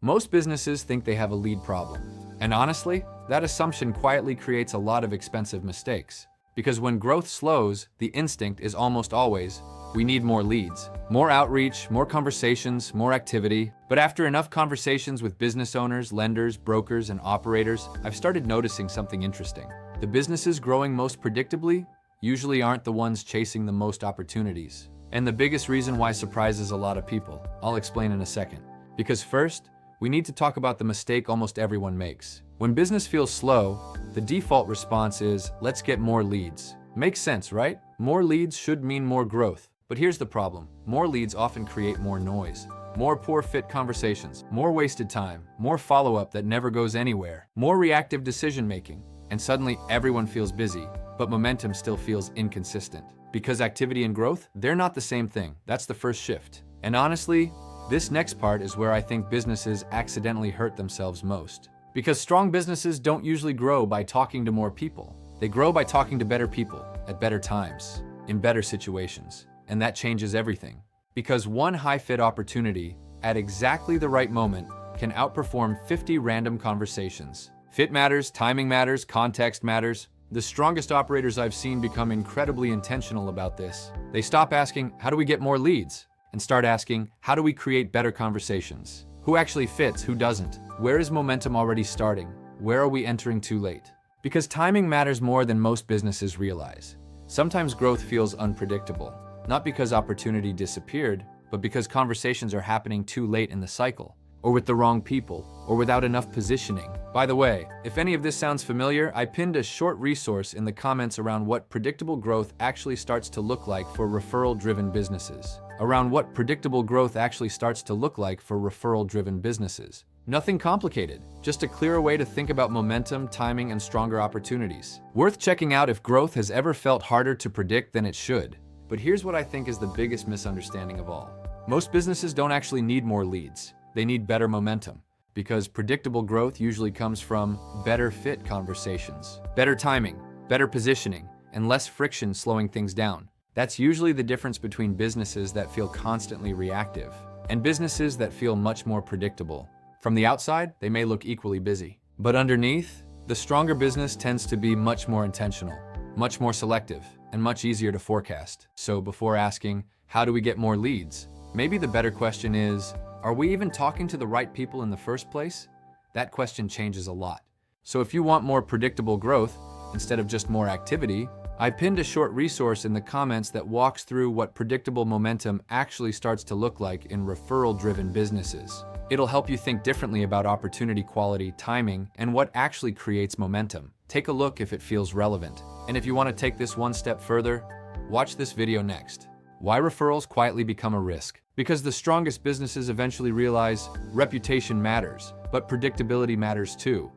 Most businesses think they have a lead problem. And honestly, that assumption quietly creates a lot of expensive mistakes. Because when growth slows, the instinct is almost always, we need more leads, more outreach, more conversations, more activity. But after enough conversations with business owners, lenders, brokers, and operators, I've started noticing something interesting. The businesses growing most predictably usually aren't the ones chasing the most opportunities. And the biggest reason why surprises a lot of people. I'll explain in a second. Because first, we need to talk about the mistake almost everyone makes. When business feels slow, the default response is, let's get more leads. Makes sense, right? More leads should mean more growth. But here's the problem. More leads often create more noise, more poor fit conversations, more wasted time, more follow-up that never goes anywhere, more reactive decision-making, and suddenly everyone feels busy, but momentum still feels inconsistent. Because activity and growth, they're not the same thing. That's the first shift. And honestly, this next part is where I think businesses accidentally hurt themselves most. Because strong businesses don't usually grow by talking to more people. They grow by talking to better people, at better times, in better situations. And that changes everything. Because one high-fit opportunity, at exactly the right moment, can outperform 50 random conversations. Fit matters, timing matters, context matters. The strongest operators I've seen become incredibly intentional about this. They stop asking, how do we get more leads? And start asking, how do we create better conversations? Who actually fits, who doesn't? Where is momentum already starting? Where are we entering too late? Because timing matters more than most businesses realize. Sometimes growth feels unpredictable, not because opportunity disappeared, but because conversations are happening too late in the cycle, or with the wrong people, or without enough positioning. By the way, if any of this sounds familiar, I pinned a short resource in the comments around what predictable growth actually starts to look like for referral-driven businesses. Nothing complicated, just a clearer way to think about momentum, timing, and stronger opportunities. Worth checking out if growth has ever felt harder to predict than it should. But here's what I think is the biggest misunderstanding of all. Most businesses don't actually need more leads. They need better momentum. Because predictable growth usually comes from better fit conversations, better timing, better positioning, and less friction slowing things down. That's usually the difference between businesses that feel constantly reactive and businesses that feel much more predictable. From the outside, they may look equally busy. But underneath, the stronger business tends to be much more intentional, much more selective, and much easier to forecast. So before asking, how do we get more leads? Maybe the better question is, are we even talking to the right people in the first place? That question changes a lot. So if you want more predictable growth, instead of just more activity, I pinned a short resource in the comments that walks through what predictable momentum actually starts to look like in referral-driven businesses. It'll help you think differently about opportunity quality, timing, and what actually creates momentum. Take a look if it feels relevant. And if you want to take this one step further, watch this video next. Why referrals quietly become a risk? Because the strongest businesses eventually realize reputation matters, but predictability matters too.